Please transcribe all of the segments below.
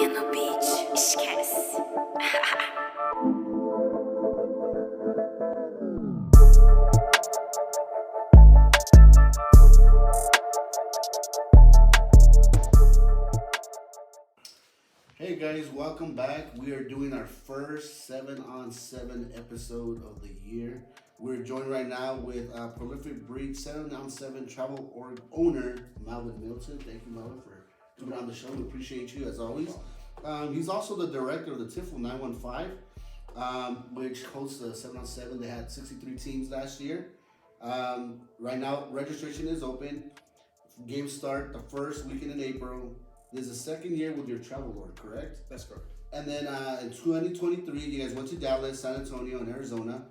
Novinha no beat, esquece. Hey guys, welcome back. We are doing our first 7-on-7 episode of the year. We're joined right now with Prolific Breed 7-on-7 travel owner Malvin Milton. Thank you, Malvin, for coming on the show. We appreciate you as always. He's also the director of the TIFL 915, which hosts the 7-on-7. They had 63 teams last year. Right now, registration is open. Games start the first weekend in April. This is the second year with your travel lord, correct? That's correct. And then in 2023, you guys went to Dallas, San Antonio, and Arizona.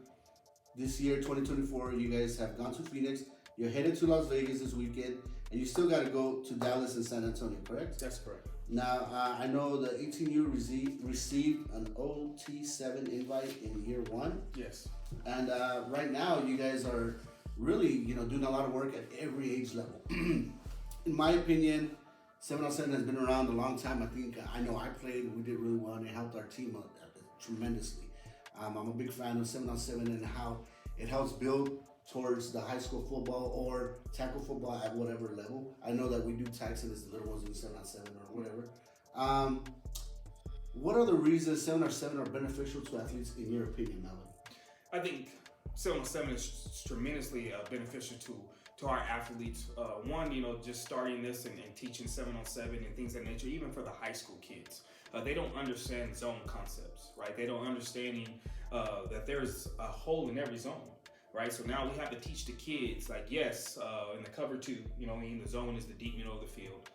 This year, 2024, you guys have gone to Phoenix. You're headed to Las Vegas this weekend, and you still got to go to Dallas and San Antonio, correct? That's correct. Now, I know the 18U received an OT7 invite in year one. Yes. And right now, you guys are really, doing a lot of work at every age level. In my opinion, 7-on-7 has been around a long time. I know I played, we did really well, and it helped our team tremendously. I'm a big fan of 7-on-7 and how it helps build towards the high school football or tackle football at whatever level. I know that we do tags and it's the little ones in 7-on-7 or whatever. What are the reasons 7-on-7 are beneficial to athletes in your opinion, Melvin? I think 7-on-7 is tremendously beneficial to our athletes. One, just starting this and teaching 7-on-7 and things of that nature, even for the high school kids. They don't understand zone concepts, right? They don't understanding that there's a hole in every zone, right? So now we have to teach the kids, like, yes, in the cover two, in the zone is the deep middle of the field,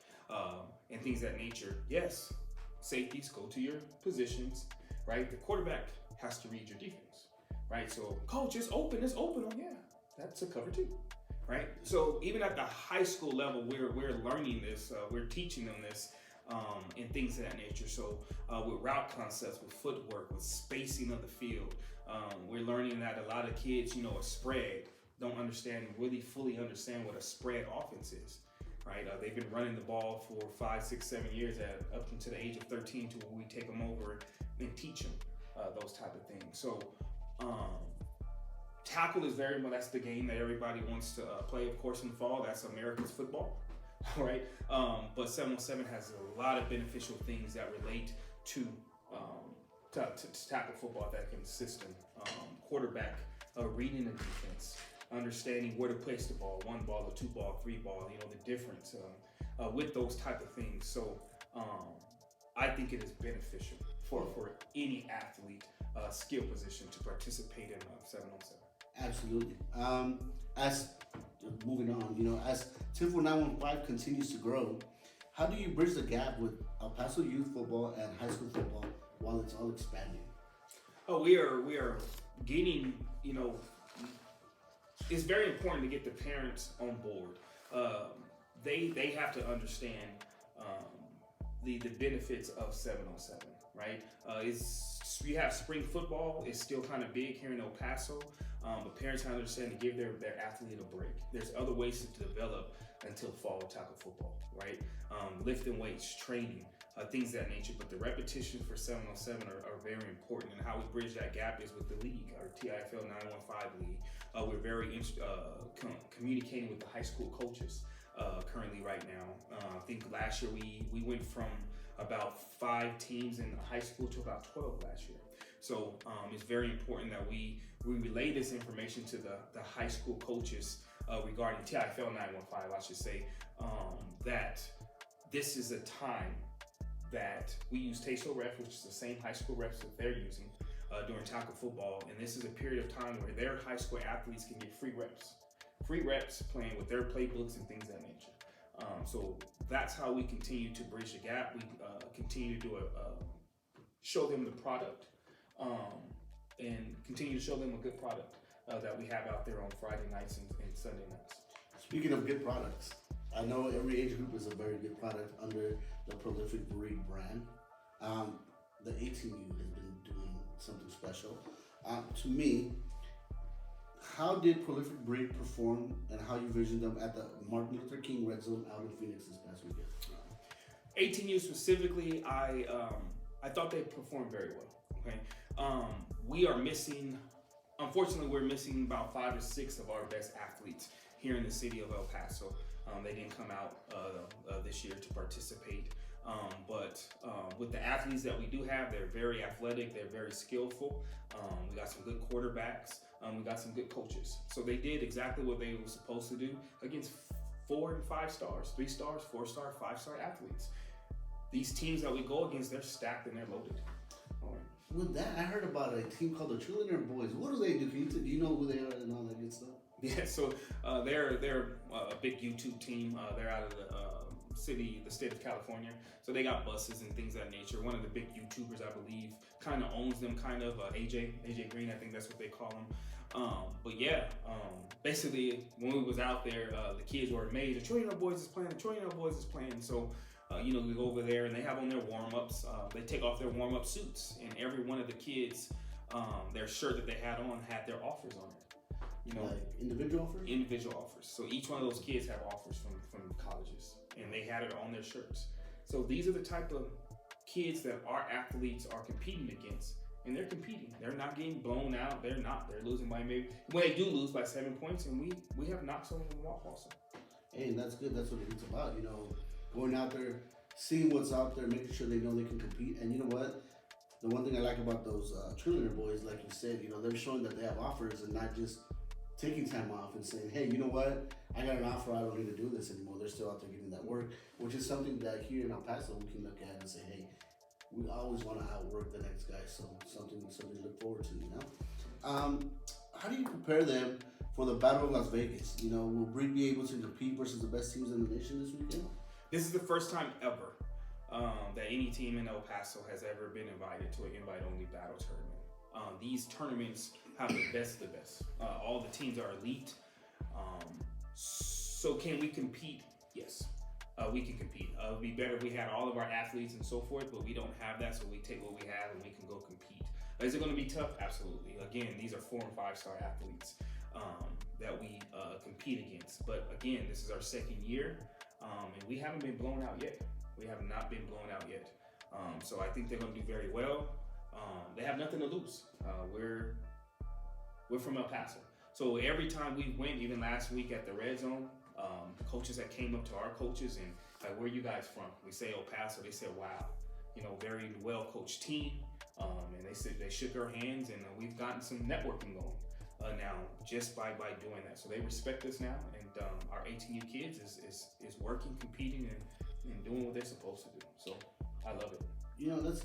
and things of that nature. Yes, safeties, go to your positions, right? The quarterback has to read your defense, right? So, coach, it's open. Oh, yeah, that's a cover two. Right. So even at the high school level, we're learning this. We're teaching them this, and things of that nature. So with route concepts, with footwork, with spacing of the field, we're learning that a lot of kids, a spread, don't really fully understand what a spread offense is. Right. They've been running the ball for 5, 6, 7 years up until the age of 13, to where we take them over and teach them those type of things. So. Tackle is very much, that's the game that everybody wants to play, of course, in the fall. That's America's football, right? But 7-on-7 has a lot of beneficial things that relate to tackle football that can system. Quarterback, reading the defense, understanding where to place the ball, 1 ball or 2 ball, 3 ball, the difference with those type of things. So I think it is beneficial for any athlete skill position to participate in 7-on-7. Absolutely. As moving on, as TIFL 915 continues to grow, how do you bridge the gap with El Paso youth football and high school football while it's all expanding? Oh, we are getting, it's very important to get the parents on board. They have to understand the benefits of 7-on-7, right? We have spring football. It's still kind of big here in El Paso. But parents have to understand to give their athlete a break. There's other ways to develop until fall tackle football, right? Lifting weights, training, things of that nature. But the repetitions for 7-on-7 are very important. And how we bridge that gap is with the league, our TIFL 915 league. We're very communicating with the high school coaches currently right now. I think last year we went from about 5 teams in high school to about 12 last year. So it's very important that we relay this information to the high school coaches regarding TIFL 915, I should say, that this is a time that we use TASO ref, which is the same high school reps that they're using during tackle football. And this is a period of time where their high school athletes can get free reps playing with their playbooks and things of that nature. So that's how we continue to bridge the gap. We continue to do show them the product, and continue to show them a good product that we have out there on Friday nights and Sunday nights. Speaking of good products, I know every age group is a very good product under the Prolific Breed brand. The 18U has been doing something special. To me, how did Prolific Breed perform and how you vision them at the Martin Luther King Red Zone out in Phoenix this past weekend? 18U specifically, I thought they performed very well. Okay, we are missing. Unfortunately, we're missing about 5 or 6 of our best athletes here in the city of El Paso. They didn't come out this year to participate. But with the athletes that we do have, they're very athletic, they're very skillful. We got some good quarterbacks, we got some good coaches. So they did exactly what they were supposed to do against 4 and 5 stars, 3 stars, 4-star, 5-star athletes. These teams that we go against, they're stacked and they're loaded. With that, I heard about a team called the Cheerleader Boys. What do they do? Do you know who they are and all that good stuff? Yeah, so they're a big YouTube team. They're out of the state of California. So they got buses and things of that nature. One of the big YouTubers, I believe, kind of owns them. AJ Green, I think that's what they call him. But yeah, basically when we was out there, the kids were amazed. The Cheerleader Boys is playing. The Cheerleader Boys is playing. So. We go over there and they have on their warm-ups. They take off their warm-up suits, and every one of the kids, their shirt that they had on had their offers on it. Like individual offers? Individual offers. So each one of those kids have offers from colleges, and they had it on their shirts. So these are the type of kids that our athletes are competing against, and they're competing. They're not getting blown out. They're not. They're losing by maybe when they do lose by 7 points, and we have knocked some of them off also. Hey, that's good. That's what it's about. Going out there, seeing what's out there, making sure they know they can compete. And you know what? The one thing I like about those Cheerleader Boys, like you said, they're showing that they have offers and not just taking time off and saying, hey, you know what? I got an offer. I don't need to do this anymore. They're still out there getting that work, which is something that here in El Paso we can look at and say, hey, we always want to outwork the next guy. So something to look forward to, How do you prepare them for the Battle of Las Vegas? Will Bree be able to compete versus the best teams in the nation this weekend? This is the first time ever that any team in El Paso has ever been invited to an invite-only battle tournament. These tournaments have the best of the best. All the teams are elite. So can we compete? Yes, we can compete. It would be better if we had all of our athletes and so forth, but we don't have that, so we take what we have and we can go compete. Is it going to be tough? Absolutely. Again, these are 4 and 5-star athletes that we compete against. But again, this is our second year. And we haven't been blown out yet. We have not been blown out yet. So I think they're going to do very well. They have nothing to lose. We're from El Paso. So every time we went, even last week at the Red Zone, coaches that came up to our coaches and like, where are you guys from? We say El Paso. They said, wow, very well coached team. And they said they shook our hands, and we've gotten some networking going. Now just by doing that. So they respect us now, and our 18U kids is working, competing, and doing what they're supposed to do. So I love it.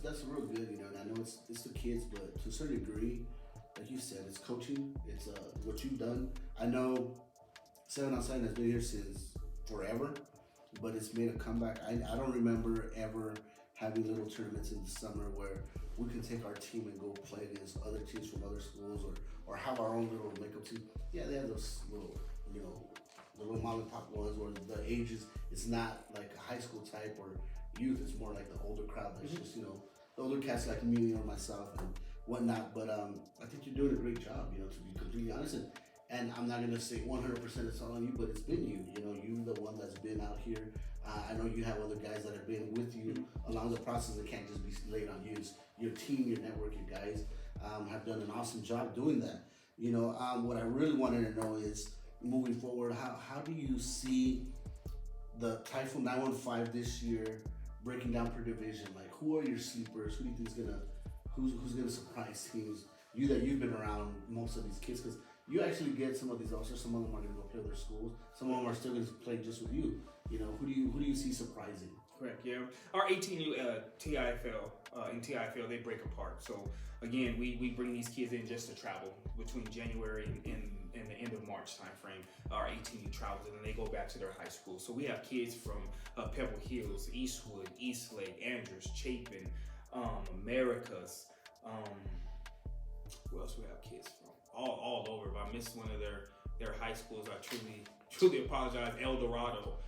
That's real good. And I know it's the kids, but to a certain degree, like you said, it's coaching. It's what you've done. I know 7-on-7 has been here since forever, but it's made a comeback. I don't remember ever having little tournaments in the summer where we can take our team and go play against other teams from other schools or have our own little makeup team. Yeah, they have those little, the little mom and pop ones where the ages, it's not like a high school type or youth. It's more like the older crowd that's just, the older cats like me or myself and whatnot. But I think you're doing a great job, to be completely honest. And I'm not going to say 100% it's all on you, but it's been you. You're the one that's been out here. I know you have other guys that have been with you along the process that can't just be laid on you. It's your team, your network, your guys have done an awesome job doing that. What I really wanted to know is, moving forward, how do you see the Typhoon 915 this year breaking down per division? Like, who are your sleepers? Who do you think is who's gonna surprise teams? You've been around most of these kids, because you actually get some of these officers. Some of them are gonna go play their schools. Some of them are still gonna play just with you. Who do you see surprising? Correct. Yeah, our 18U TIFL in TIFL they break apart. So again, we bring these kids in just to travel between January and the end of March timeframe. Our 18U travels and then they go back to their high school. So we have kids from Pebble Hills, Eastwood, Eastlake, Andrews, Chapin, Americas. Where else we have kids from? All over. If I missed one of their high schools, I truly apologize. El Dorado.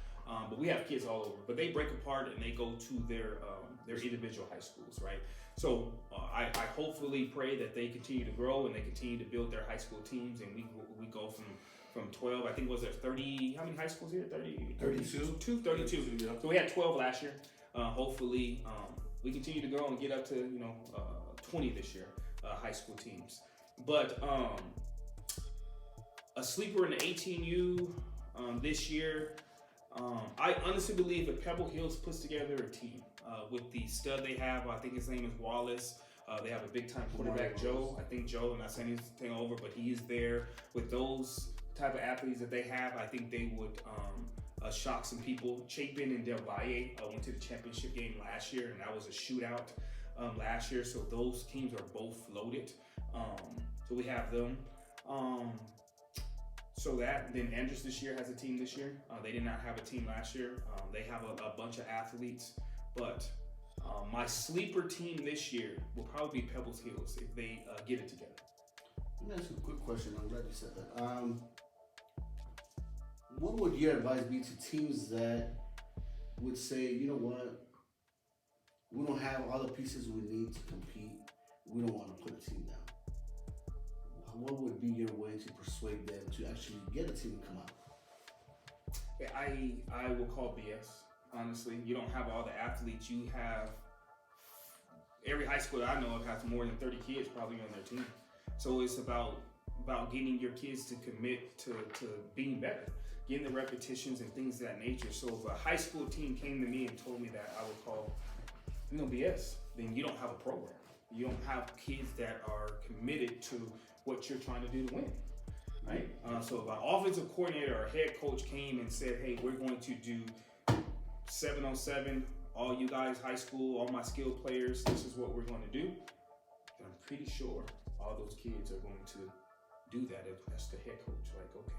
But we have kids all over. But they break apart and they go to their individual high schools, right? So I hopefully pray that they continue to grow and they continue to build their high school teams, and we go from 12. I think was there 30? How many high schools here? 32. 32. Yeah. So we had 12 last year. hopefully we continue to grow and get up to 20 this year, high school teams. But a sleeper in the 18U this year. I honestly believe that Pebble Hills puts together a team with the stud they have. I think his name is Wallace. They have a big-time quarterback, Joe. I think Joe, I'm not saying anything over, but he is there. With those type of athletes that they have, I think they would shock some people. Chapin and Del Valle went to the championship game last year, and that was a shootout last year. So those teams are both loaded. So we have them. So that, then Andrews this year has a team this year. They did not have a team last year. They have a bunch of athletes, but my sleeper team this year will probably be Pebbles Hills if they get it together. Let me ask you a quick question. I'm glad you said that. What would your advice be to teams that would say, you know what, we don't have all the pieces we need to compete. We don't want to put a team down. What would be your way to persuade them to actually get a team to come out? Yeah, I will call BS. Honestly, you don't have all the athletes. You have every high school that I know of has more than 30 kids probably on their team. So it's about getting your kids to commit to being better, getting the repetitions and things of that nature. So if a high school team came to me and told me that, I would call BS. Then you don't have a program. You don't have kids that are committed to what you're trying to do to win, right? So if an offensive coordinator or head coach came and said, hey, we're going to do 7-on-7, all you guys, high school, all my skilled players, this is what we're going to do, then I'm pretty sure all those kids are going to do that if that's the head coach. Like, okay,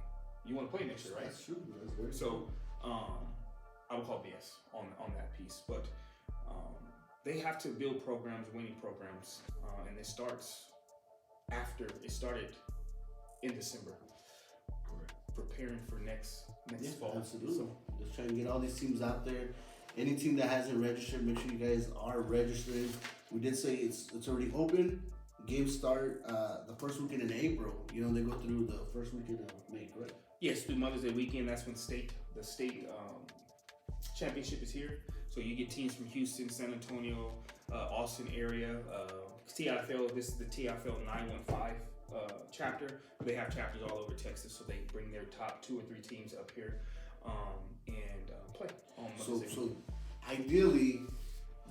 you want to play next year, right? That's true. That's very true. So I would call BS on that piece, but they have to build programs, winning programs, and it starts after it started in December. Correct. Preparing for next fall. Absolutely. So, just trying to get all these teams out there. Any team that hasn't registered, make sure you guys are registering. We did say it's already open. Games start the first weekend in April. You know, they go through the first weekend of May, correct? yes, through Mother's Day weekend, that's when the state championship is here. So you get teams from Houston, San Antonio, Austin area, TFL. This is the TFL 915 chapter. They have chapters all over Texas, so they bring their top 2 or 3 teams up here and play on Mother's Day. So ideally,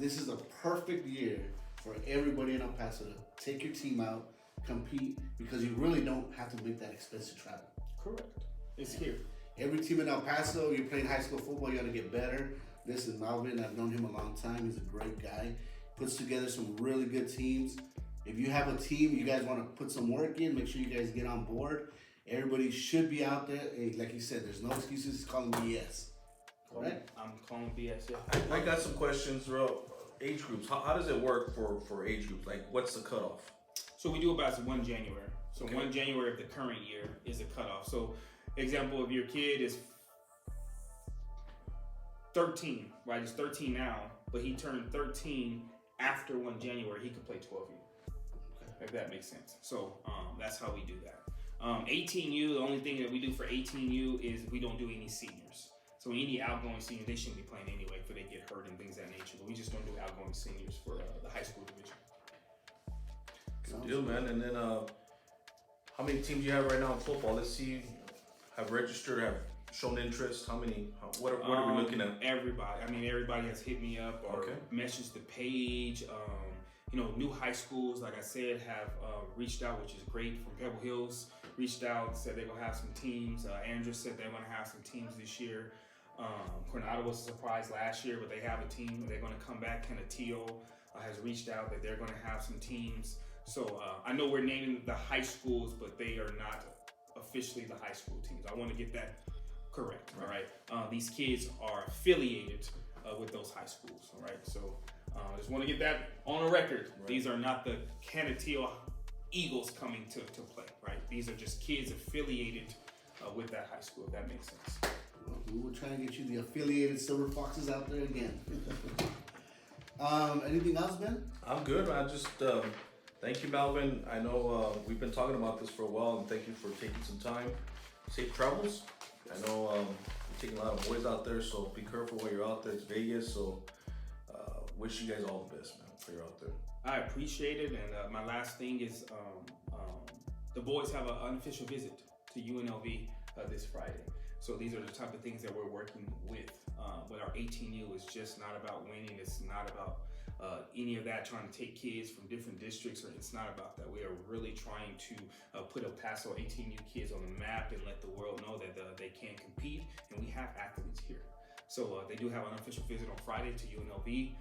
this is a perfect year for everybody in El Paso to take your team out, compete, because you really don't have to make that expensive travel. Correct. It's here. Every team in El Paso, you're playing high school football, you got to get better. This is Melvin. I've known him a long time. He's a great guy. Puts together some really good teams. If you have a team, you guys want to put some work in, make sure you guys get on board. Everybody should be out there. Hey, like you said, there's no excuses. He's calling BS. Correct? I'm calling BS. Yeah. I got some questions. Age groups. How does it work for age groups? Like, what's the cutoff? So we do about 1 January. So Okay. 1 January of the current year is a cutoff. So example, if your kid is 13, right? He's 13 now, but he turned 13 after 1 January, he could play 12U. If that makes sense. So that's how we do that. 18U, the only thing that we do for 18U is we don't do any seniors. So any outgoing seniors, they shouldn't be playing anyway, for they get hurt and things of that nature. But we just don't do outgoing seniors for the high school division. Good deal, man. And then, how many teams do you have right now in football? Let's see. Have registered, have shown interest. How many? What are we looking at? Everybody. I mean, everybody has hit me up or Okay. messaged the page. New high schools, like I said, have reached out, which is great. From Pebble Hills, reached out, said they're gonna have some teams. Andrews said they're gonna have some teams this year. Coronado was a surprise last year, but they have a team. They're gonna come back. Canateo has reached out that they're gonna have some teams. So I know we're naming the high schools, but they are not officially the high school teams. I want to get that correct. All right. These kids are affiliated with those high schools. All right. So I just want to get that on a record. Right. These are not the Canateo Eagles coming to play. Right. These are just kids affiliated with that high school. If that makes sense. Well, we will try and get you the affiliated Silver Foxes out there again. Anything else, Ben? I'm good. I just thank you, Melvin. I know we've been talking about this for a while, and thank you for taking some time. Safe travels. I know you're taking a lot of boys out there, so be careful while you're out there. It's Vegas, so wish you guys all the best, man. For you're out there. I appreciate it, and my last thing is the boys have an unofficial visit to UNLV this Friday. So these are the type of things that we're working with our 18U. It's just not about winning. It's not about any of that, trying to take kids from different districts, or it's not about that. We are really trying to put El Paso 18U kids on the map and let the world know that they can compete, and we have athletes here. So they do have an official visit on Friday to UNLV,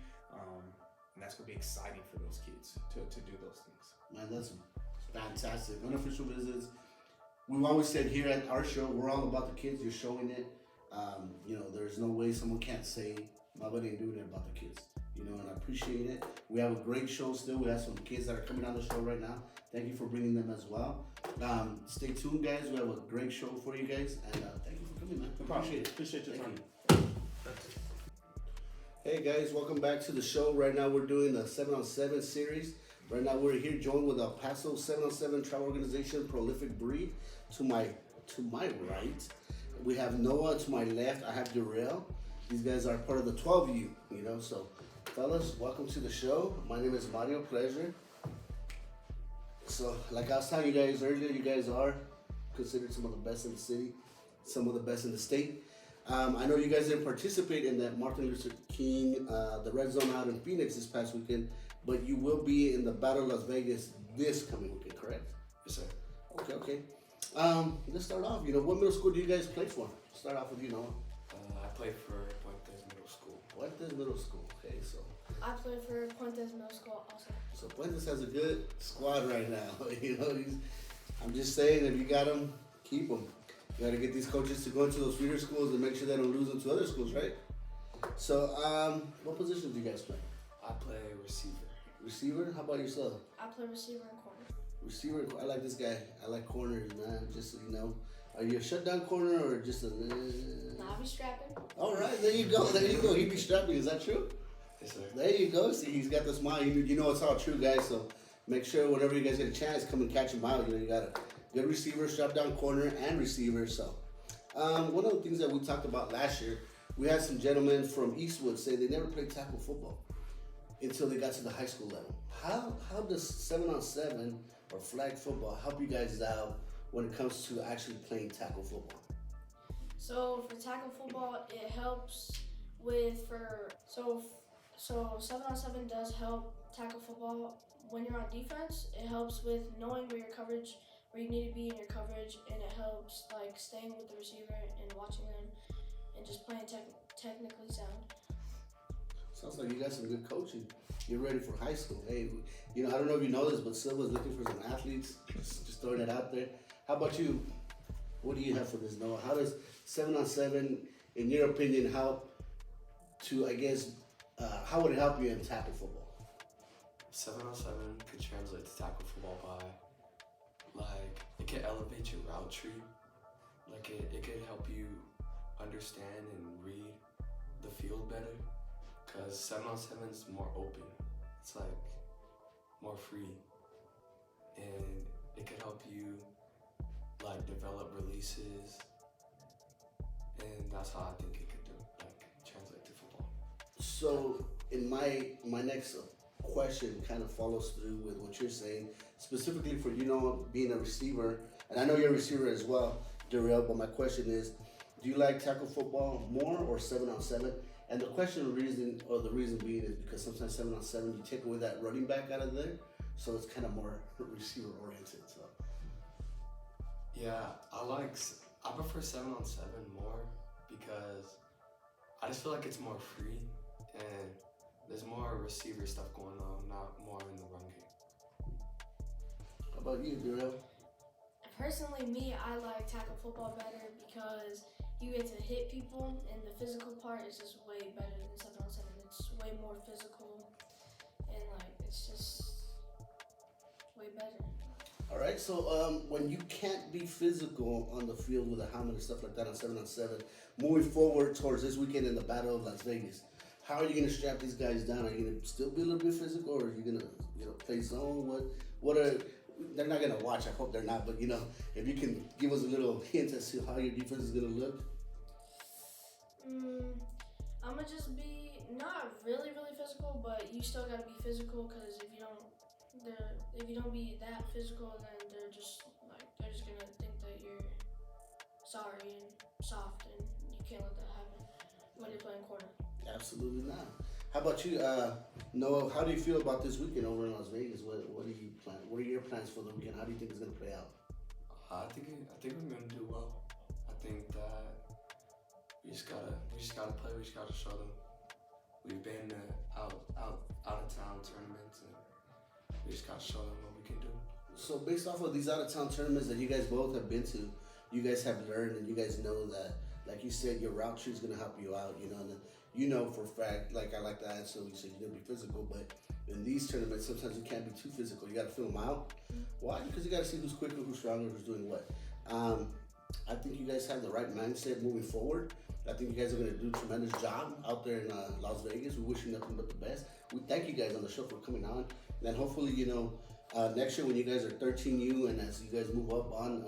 and that's going to be exciting for those kids to do those things. Man, that's fantastic. Unofficial visits. We've always said here at our show, we're all about the kids. You're showing it. You know, there's no way someone can't say, my buddy ain't doing it about the kids. You know, and I appreciate it. We have a great show still. We have some kids that are coming on the show right now. Thank you for bringing them as well. Stay tuned, guys. We have a great show for you guys. And thank you for coming, man. Appreciate it. Appreciate your time. Hey guys, welcome back to the show. Right now we're doing the 7-on-7 series. Right now we're here joined with El Paso 7-on-7 travel organization, Prolific Breed. To my right, we have Noah. To my left, I have Darrell. These guys are part of the 12U, you know. So, fellas, welcome to the show. My name is Mario. Pleasure. So, like I was telling you guys earlier, you guys are considered some of the best in the city, some of the best in the state. I know you guys didn't participate in that Martin Luther King, the Red Zone out in Phoenix this past weekend, but you will be in the Battle of Las Vegas this coming weekend, correct? Yes, sir. Okay. Let's start off. You know, what middle school do you guys play for? Start off with you, Noah. I played for Puentes Middle School. Puentes Middle School. Okay, so I play for Puentes Middle School also. Puentes has a good squad right now. You know, I'm just saying, if you got them, keep them. You got to get these coaches to go into those feeder schools and make sure they don't lose them to other schools, right? So, what position do you guys play? I play receiver. Receiver? How about yourself? I play receiver and corner. Receiver, I like this guy. I like corners, man. Just so you know, are you a shutdown corner or just a? Nah, I be strapping. All right, there you go. There you go. He be strapping. Is that true? Yes, sir. There you go. See, he's got the smile. You know it's all true, guys. So make sure whenever you guys get a chance, come and catch him out. You know, you got a good receiver, strap down corner, and receiver. So, one of the things that we talked about last year, we had some gentlemen from Eastwood say they never played tackle football until they got to the high school level. How does 7-on-7 or flag football help you guys out when it comes to actually playing tackle football? So for tackle football, it helps with so 7-on-7 does help tackle football when you're on defense. It helps with knowing where you need to be in your coverage, and it helps like staying with the receiver and watching them and just playing technically sound. Sounds like you got some good coaching. You're ready for high school. Hey, you know, I don't know if you know this, but Silva's looking for some athletes. Just throwing it out there. How about you? What do you have for this, Noah? How does 7-on-7, in your opinion, help to, I guess, how would it help you in tackle football? 7-on-7 could translate to tackle football by, like, it could elevate your route tree. Like, it could help you understand and read the field better. Because 7-on-7 is more open. It's like more free. And it could help you like develop releases. And that's how I think it could translate to football. So in my next question kind of follows through with what you're saying, specifically for, you know, being a receiver, and I know you're a receiver as well, Darrell, but my question is, do you like tackle football more or 7-on-7? And the reason being is because sometimes 7-on-7 you take away that running back out of there, so it's kind of more receiver oriented. So yeah, I prefer 7-on-7 more because I just feel like it's more free and there's more receiver stuff going on, not more in the run game. How about you, Darrell? Personally, me, I like tackle football better because you get to hit people, and the physical part is just way better than 7-on-7. It's way more physical, and like it's just way better. All right, so when you can't be physical on the field with a helmet and stuff like that on 7-on-7, moving forward towards this weekend in the Battle of Las Vegas, how are you going to strap these guys down? Are you going to still be a little bit physical, or are you going to play zone? What are they're not going to watch? I hope they're not, but if you can give us a little hint as to how your defense is going to look. I'm gonna just be not really physical, but you still gotta be physical because if you don't be that physical, then they're just gonna think that you're sorry and soft, and you can't let that happen when you're playing corner. Absolutely not. How about you, Noah? How do you feel about this weekend over in Las Vegas? What do you plan? What are your plans for the weekend? How do you think it's gonna play out? I think we're gonna do well. I think that we just gotta play. We just gotta show them. We've been out of town tournaments, and we just gotta show them what we can do. So based off of these out of town tournaments that you guys both have been to, you guys have learned and you guys know that, like you said, your route tree is gonna help you out. You know for a fact. Like I like the answer. You said you're gonna be physical, but in these tournaments, sometimes you can't be too physical. You gotta fill them out. Why? Because you gotta see who's quicker, who's stronger, who's doing what. I think you guys have the right mindset moving forward. I think you guys are going to do a tremendous job out there in Las Vegas. We wish you nothing but the best. We thank you guys on the show for coming on. And hopefully, next year when you guys are 13U and as you guys move up on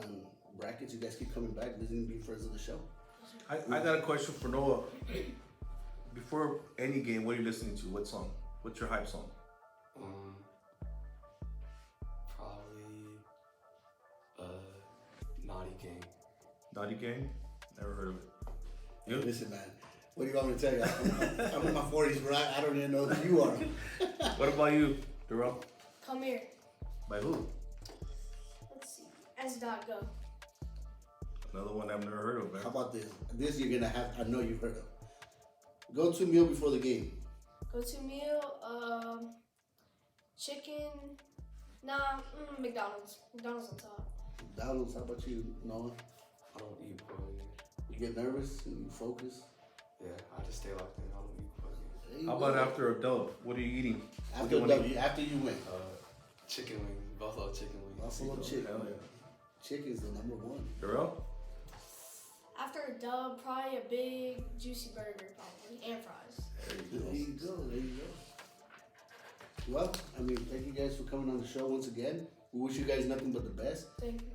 brackets, you guys keep coming back, visiting, being friends of the show. I got a question for Noah. Before any game, what are you listening to? What song? What's your hype song? Probably Naughty Gang. Naughty Gang? Never heard of it. Hey, listen, man. What do you want me to tell you? I'm in my 40s, bro. I don't even know who you are. What about you, Darrell? Come here. By who? Let's see. S.Go. Another one I've never heard of, man. How about this? This you're going to have, I know you've heard of. Go-to meal before the game. Go-to meal, chicken. Nah, McDonald's. McDonald's on top. McDonald's, how about you, Noah? I don't eat pork. You get nervous and you focus? Yeah, I just stay locked in. I don't eat pork. How about after a dub? What are you eating? After you win? Chicken wings. Buffalo chicken wings. Buffalo chicken. Hell yeah. Chicken's the number one. Darrell? After a dub, probably a big juicy burger, probably, and fries. There you go. Well, thank you guys for coming on the show once again. We wish you guys nothing but the best. Thank you.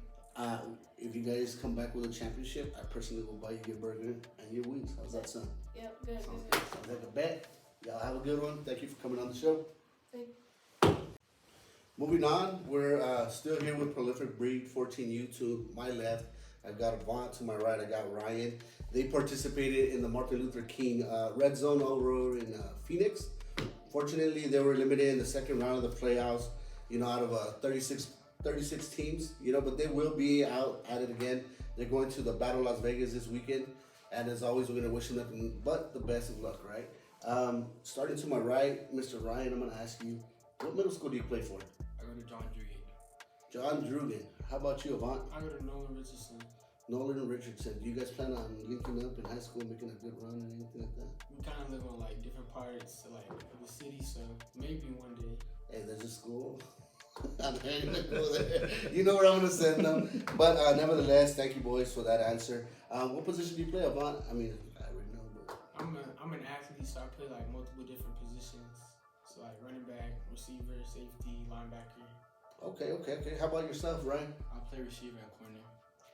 If you guys come back with a championship, I personally will buy you your burger and your wings. How's that sound? Yep, good. Sounds like a bet. Y'all have a good one. Thank you for coming on the show. Thank Moving on, we're still here with Prolific Breed 14U. To my left, I've got Avant. To my right, I got Ryan. They participated in the Martin Luther King Red Zone over in Phoenix. Fortunately, they were eliminated in the second round of the playoffs, out of 36 teams, but they will be out at it again. They're going to the Battle Las Vegas this weekend. And as always, we're going to wish them nothing but the best of luck, right? Starting to my right, Mr. Ryan, I'm going to ask you, what middle school do you play for? I go to John Drugan. John Drugan. How about you, Avant? I go to Nolan Richardson. Nolan Richardson. Do you guys plan on linking up in high school, making a good run or anything like that? We kind of live on different parts of the city, so maybe one day. Hey, there's a school. I'm not gonna go there. You know where I'm gonna send them. But nevertheless, thank you boys for that answer. What position do you play, Avant? I already know, but I'm an athlete, so I play multiple different positions. So running back, receiver, safety, linebacker. Okay. How about yourself, Ryan? I play receiver and corner.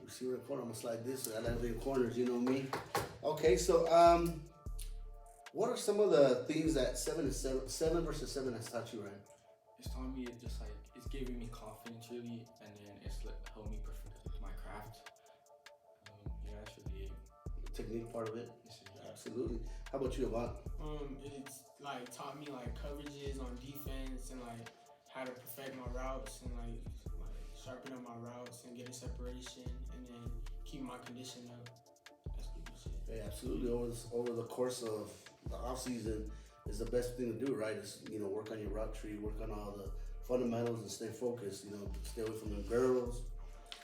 Receiver and corner. I'm gonna slide this. I like being corners. You know me. Okay, so what are some of the things that 7 versus 7 has taught you, Ryan? It's taught me it's giving me confidence really, and then it's helped me perfect my craft. Yeah, that's really it. The technique part of it. Yes, sir. Absolutely. How about you, Avant? It's taught me coverages on defense and how to perfect my routes and sharpen up my routes and getting separation and then keep my condition up. That's pretty much it. Yeah, absolutely. Over the course of the off season is the best thing to do, right? Is work on your route tree, work on all the fundamentals, and stay focused. Stay away from the girls.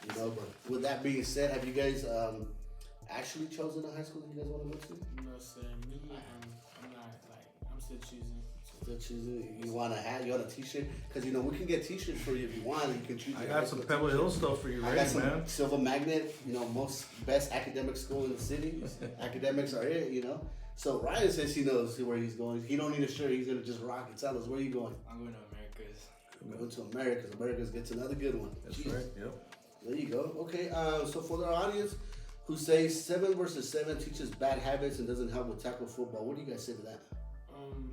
But with that being said, have you guys actually chosen a high school that you guys want to go to? No, sir. Me, I'm not I'm still choosing. Still choosing. You want a hat? You want a T-shirt? Because we can get T-shirts for you if you want. You can choose. I got some Pebble Hill stuff for you, I got ready, some man. Silver Magnet. Most best academic school in the city. Academics are it. So Ryan says he knows where he's going. He don't need a shirt. He's gonna just rock it. Tell us, where are you going? I'm going to Americas. I'm going to Americas. Americas gets another good one. That's Jeez. right. Yep. There you go. Okay. So for our audience who say 7 versus 7 teaches bad habits and doesn't help with tackle football. What do you guys say to that?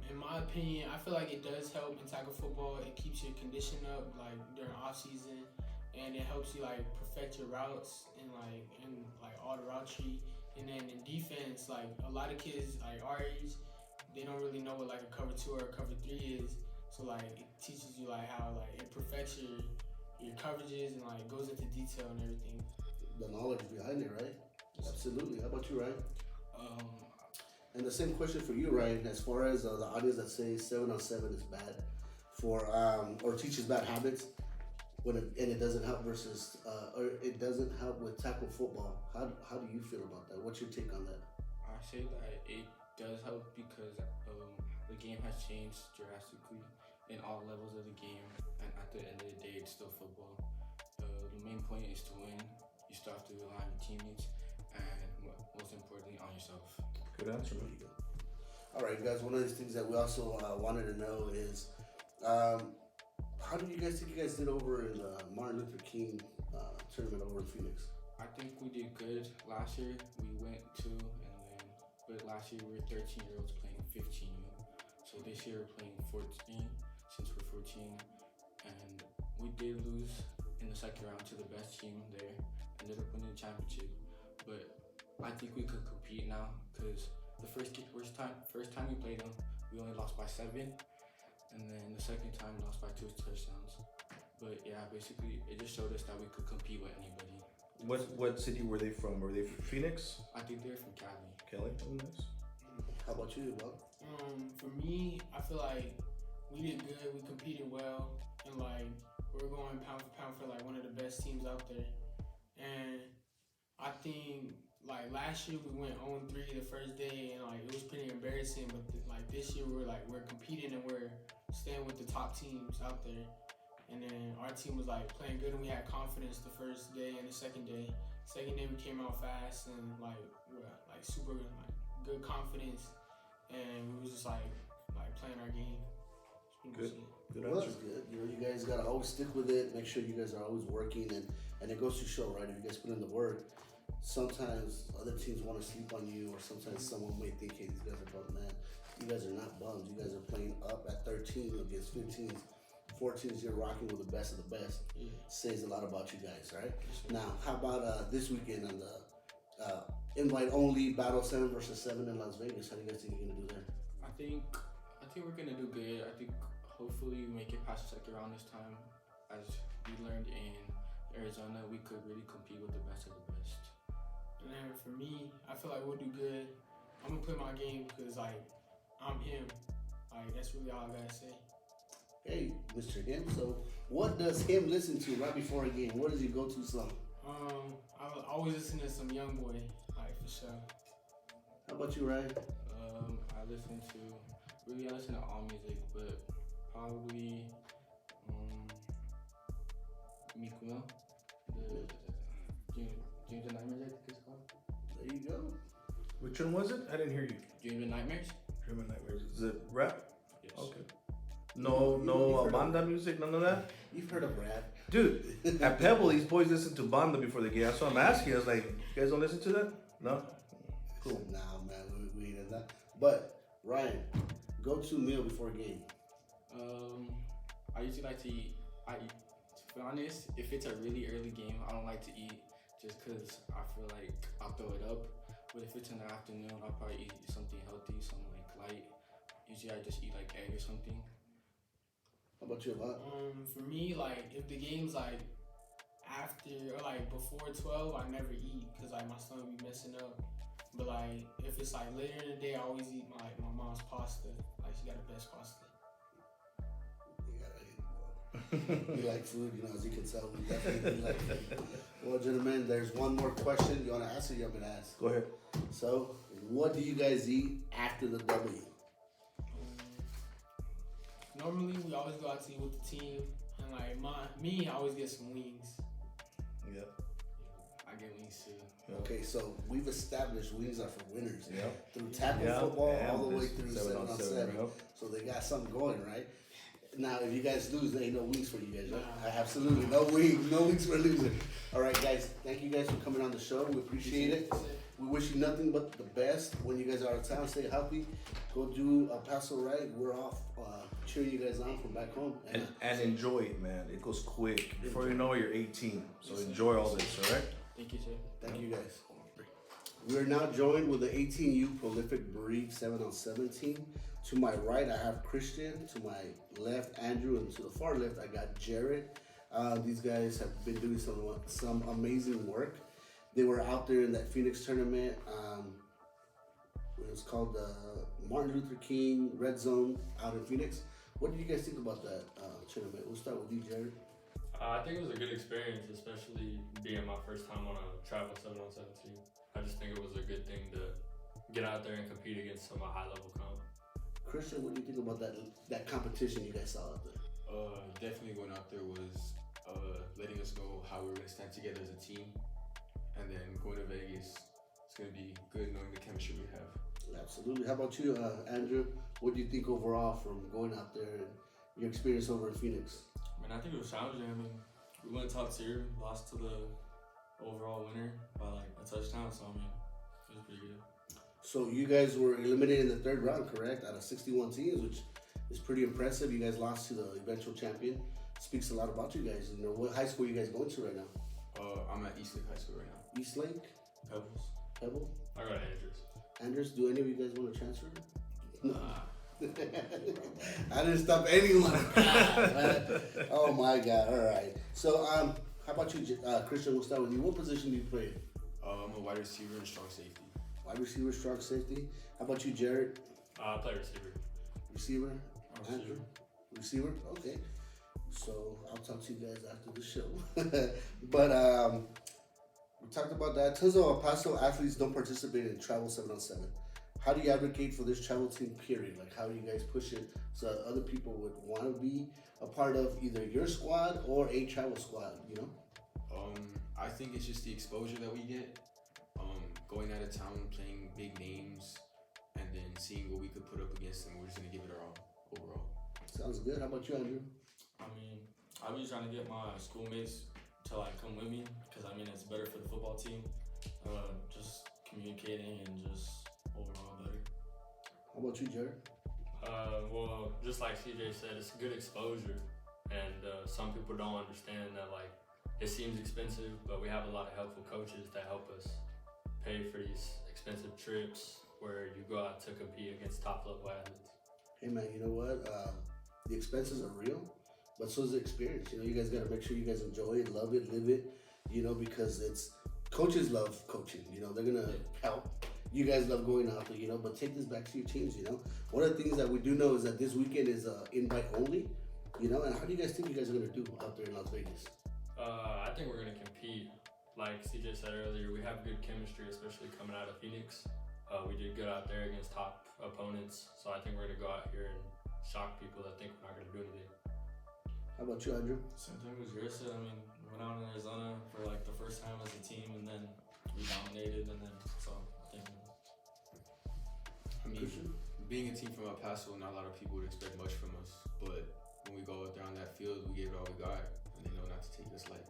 In my opinion, I feel like it does help in tackle football. It keeps your condition up, like during off season, and it helps you like perfect your routes and all the route tree. And then in defense, like a lot of kids like our age, they don't really know what like a cover 2 or a cover 3 is. So like it teaches you like how like it perfects your coverages and like goes into detail and everything. The knowledge behind it, right? Absolutely. How about you, Ryan? And the same question for you, Ryan. As far as the audience that says 7 on 7 is bad for or teaches bad habits, and it doesn't help versus or it doesn't help with tackle football. How do you feel about that? What's your take on that? I say that it does help because the game has changed drastically in all levels of the game, and at the end of the day, it's still football. The main point is to win. You still have to rely on your teammates, and most importantly, on yourself. Good answer. There you go. All right, guys. One of the things that we also wanted to know is, how do you guys think you guys did over in the Martin Luther King tournament over in Phoenix? I think we did good. Last year we went but last year we were 13-year-olds playing 15. So this year we're playing 14 since we're 14, and we did lose in the second round to the best team there. Ended up winning the championship, but I think we could compete now because the first time we played them, we only lost by 7, and then the second time we lost by 2 touchdowns. But yeah, basically it just showed us that we could compete with anybody. What city were they from? Were they from Phoenix? I think they're from Cali. Kelly? Oh, nice. How about you, Bob? For me, I feel like we did good. We competed well, and like we're going pound for pound for like one of the best teams out there. And I think like last year we went 0-3 the first day, and like it was pretty embarrassing. But like this year we're competing and we're staying with the top teams out there. And then our team was like playing good, and we had confidence the first day and the second day. Second day we came out fast and like super like good confidence, and we was just like playing our game. Good. Good Well, answer. that's good. You know, you guys gotta always stick with it. Make sure you guys are always working, and it goes to show, right? If you guys put in the work, sometimes other teams want to sleep on you, or sometimes someone may think, hey, these guys are bummed. Man, you guys are not bums. You guys are playing up at 13 against 15s. 14s, you're rocking with the best of the best. Yeah. Says a lot about you guys, right? Now, how about this weekend on the invite only battle 7 versus 7 in Las Vegas? How do you guys think you're gonna do there? I think we're gonna do good. I think hopefully we make it past the second round this time. As we learned in Arizona, we could really compete with the best of the best. And then for me, I feel like we'll do good. I'm gonna play my game because like I'm him. Like that's really all I gotta say. Hey, Mr. Him. So, what does him listen to right before a game? What is your go-to song? I always listen to some Young Boy, like for sure. How about you, Ryan? I listen to all music, but probably Meek Mill, the Dreams and Nightmares, I think it's called. There you go. Which one was it? I didn't hear you. Dreams and Nightmares? Dream and Nightmares. Is it rap? Yes. Okay. No banda music, none of that? You've heard of rap. Dude, at Pebble, these boys listen to banda before the game. That's what I'm asking. I was like, you guys don't listen to that? No? Cool. Nah, man, we ain't in that. But, Ryan, go-to meal before a game. I usually like to eat. To be honest, if it's a really early game, I don't like to eat just because I feel like I'll throw it up. But if it's in the afternoon, I'll probably eat something healthy, something like light. Usually I just eat like egg or something. How about you, Avant? For me, like if the game's like after or like before 12, I never eat because like my stomach be messing up. But like if it's like later in the day, I always eat my mom's pasta. Like she got the best pasta. We like food, you know, as you can tell, we definitely like food. Well, gentlemen, there's one more question. You want to ask or you want me to ask? Go ahead. So, what do you guys eat after the W? Normally, we always go out to eat with the team, and like I always get some wings. Yep. I get wings too. Okay, so we've established wings are for winners. Yep. Through tackle Yeah, football and all the way this through 7 7 on on 7, 7. yep. So they got something going, right? Now, if you guys lose, there ain't no wings for you guys. Right? Nah. Absolutely, no wings for a loser. All right, guys, thank you guys for coming on the show. We appreciate it. We wish you nothing but the best. When you guys are out of town, stay healthy. Go do a Paso ride. We're off cheering you guys on from back home. And enjoy it, man. It goes quick. Before you know it, you're 18. So enjoy all this, all right? Thank you, Jay. Thank you guys. We are now joined with the 18U Prolific Breed 7-on-7 team. To my right, I have Christian. To my left, Andrew. And to the far left, I got Jared. These guys have been doing some amazing work. They were out there in that Phoenix tournament. It was called the Martin Luther King Red Zone out in Phoenix. What did you guys think about that tournament? We'll start with you, Jared. I think it was a good experience, especially being my first time on a travel 7-on-7 team. I just think it was a good thing to get out there and compete against some high-level comp. Christian, what do you think about that competition you guys saw out there? Definitely going out there was letting us know how we were gonna stand together as a team, and then going to Vegas, it's gonna be good knowing the chemistry we have. Absolutely. How about you, Andrew? What do you think overall from going out there and your experience over in Phoenix? I mean, I think it was challenging. I mean, we went top tier, lost to the overall winner by like a touchdown. So I mean, it was pretty good. So you guys were eliminated in the third round, correct? Out of 61 teams, which is pretty impressive. You guys lost to the eventual champion. Speaks a lot about you guys. You know, what high school are you guys going to right now? I'm at Eastlake High School right now. Eastlake? Pebbles. Pebble? I got Andrews. Anders, do any of you guys want to transfer? No. I didn't stop anyone. God, oh my God! All right. So, how about you, Christian? We'll start with you. What position do you play? I'm a wide receiver and strong safety. Wide receiver, strong safety. How about you, Jared? I play receiver. Receiver. Receiver. Andrew? Receiver. Okay. So I'll talk to you guys after the show. But we talked about that. Tons of El Paso athletes don't participate in travel 7-on-7. How do you advocate for this travel team period? Like, how do you guys push it so that other people would want to be a part of either your squad or a travel squad, you know? I think it's just the exposure that we get. Going out of town, playing big names, and then seeing what we could put up against them. We're just going to give it our all overall. Sounds good. How about you, Andrew? I mean, I be trying to get my schoolmates to like come with me because I mean it's better for the football team. Just communicating and just overall better. How about you, Jared? Well, just like CJ said, it's good exposure, and some people don't understand that. Like, it seems expensive, but we have a lot of helpful coaches that help us pay for these expensive trips where you go out to compete against top-level athletes. Hey man, you know what? The expenses are real, but so is the experience. You know, you guys got to make sure you guys enjoy it, love it, live it. You know, because coaches love coaching. You know, they're gonna help. You guys love going out there. You know, but take this back to your teams. You know, one of the things that we do know is that this weekend is invite only. You know, and how do you guys think you guys are gonna do out there in Las Vegas? I think we're gonna compete. Like CJ said earlier, we have good chemistry, especially coming out of Phoenix. We did good out there against top opponents, so I think we're gonna go out here and shock people that think we're not gonna do anything. How about you, Andrew? Same thing as Jared said. I mean, we went out in Arizona for like the first time as a team, and then we dominated, and then so I think. I mean, being a team from El Paso, not a lot of people would expect much from us, but when we go out there on that field, we gave it all we got, and they know not to take us light.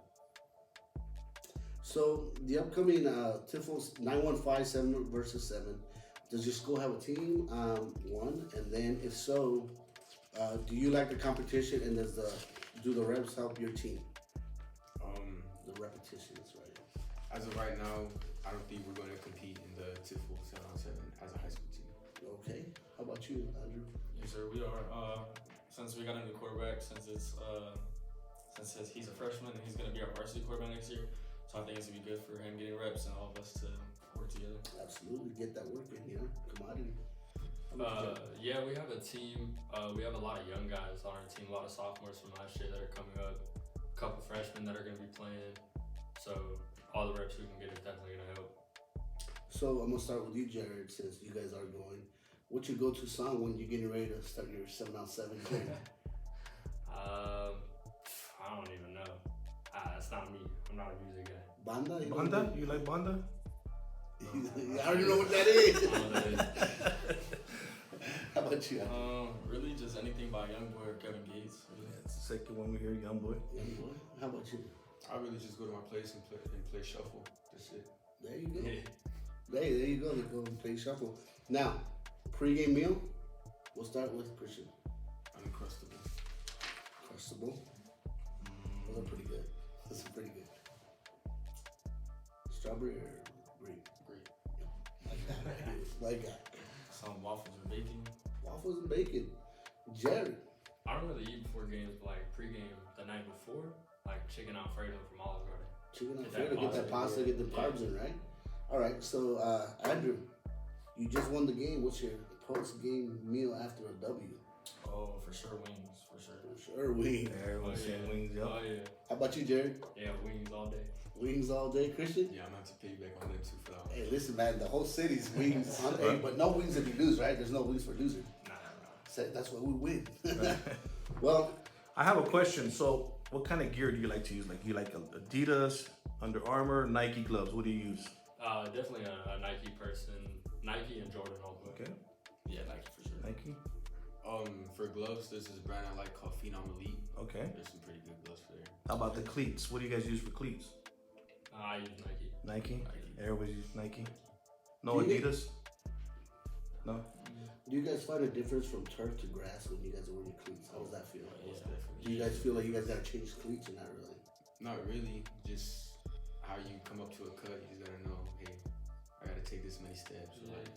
So the upcoming Tifos 915 7-versus-7. Does your school have a team? One, and then if so, do you like the competition? And do the reps help your team? The repetitions, right? As of right now, I don't think we're going to compete in the Tifo 7-on-7 as a high school team. Okay. How about you, Andrew? Yes, sir. We are. Since we got a new quarterback, since he's a freshman and he's going to be our varsity quarterback next year, so I think it's going to be good for him getting reps and all of us to work together. Absolutely. Get that work in, you know? Commodity. Yeah, we have a team. We have a lot of young guys on our team, a lot of sophomores from last year that are coming up, a couple freshmen that are going to be playing. So all the reps we can get is definitely going to help. So I'm going to start with you, Jared, since you guys are going. What's your go-to song when you're getting ready to start your 7-on-7 game? I don't even know. That's not me. I'm not a music guy. Banda? Banda? You like Banda? I don't even know what that is. I don't know what that is. How about you? Really just just anything by Youngboy or Kevin Gates. Really. That's the second one we hear, young boy. Young boy. How about you? I really just go to my place and play shuffle. That's it. There you go. Yeah. Hey, there you go. They go and play shuffle. Now, pregame meal. We'll start with Christian. Uncrustable. Crustable. Those are pretty good. Those are pretty good. Strawberry or grape? Great. Like that. Right? Like that. Some waffles or bacon. Waffles and bacon. Jared. I don't really eat before games, but like pregame the night before, like chicken Alfredo from Olive Garden. Chicken Get Alfredo. that Get that pasta, pasta. Get the yeah. carbs in, right? All right. So, Andrew, you just won the game. What's your post-game meal after a W? Oh, for sure wings. For sure. Sure, wings. Everyone's saying wings, yeah. Oh yeah. How about you, Jared? Yeah, wings all day. Wings all day, Christian? Yeah, I'm gonna have to piggyback on them too for that one. Hey, listen, man, the whole city's wings. Hey, but no wings if you lose, right? There's no wings for losers. Nah. So that's why we win. Well, I have a question. So, what kind of gear do you like to use? Like, you like Adidas, Under Armour, Nike gloves? What do you use? Definitely a Nike person. Nike and Jordan all the way. Okay, Yeah, Nike for sure. Nike. For gloves, there's this brand I like called Phenom Elite. Okay. There's some pretty good gloves for there. How about the cleats? What do you guys use for cleats? I use Nike. Nike. Nike. Everybody use Nike. No Do you- Adidas. No. do you guys find a difference from turf to grass when you guys are wearing your cleats? How does that feel? Most Do definitely. you guys feel like you guys gotta change cleats or not really? Not really. Just how you come up to a cut, you just gotta know, hey, I gotta take this many steps. Or like,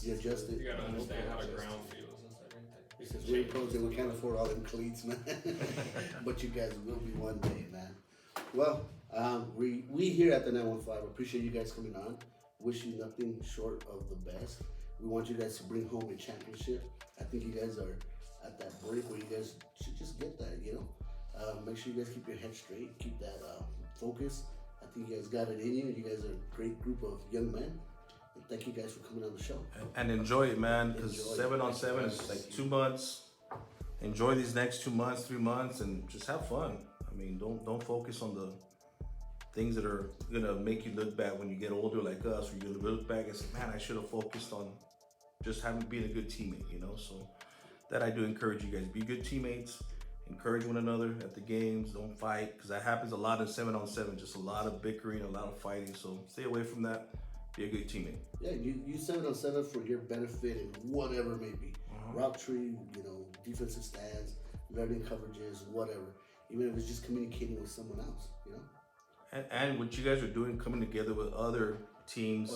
You adjust it. You gotta understand how the Adjust ground it. feels and everything. Since we're pros and we can't afford all them cleats, man. But you guys will be one day, man. Well, we here at the 915 appreciate you guys coming on. Wish you nothing short of the best. We want you guys to bring home a championship. I think you guys are at that break where you guys should just get that, you know. Make sure you guys keep your head straight, keep that focus. I think you guys got it in you. You guys are a great group of young men. And thank you guys for coming on the show. And enjoy it, man. Because Enjoy it. 7-on-7 is like 2 months. Enjoy these next 2 months, 3 months, and just have fun. I mean, don't focus on the things that are gonna make you look bad when you get older, like us. Where you're gonna look back and say, "Man, I should have focused on just having being a good teammate." You know, so that I do encourage you guys: be good teammates, encourage one another at the games. Don't fight, because that happens a lot in 7-on-7. Just a lot of bickering, a lot of fighting. So stay away from that. Be a good teammate. Yeah, you 7-on-7 for your benefit and whatever it may be. Route tree, you know, defensive stands, learning coverages, whatever. Even if it's just communicating with someone else, you know. And what you guys are doing, coming together with other teams,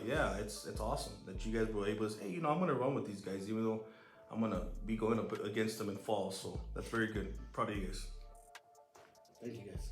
yeah, it's awesome that you guys were able to say, hey, you know, I'm gonna run with these guys, even though I'm gonna be going up against them in fall. So that's very good. Proud of you guys. Thank you guys.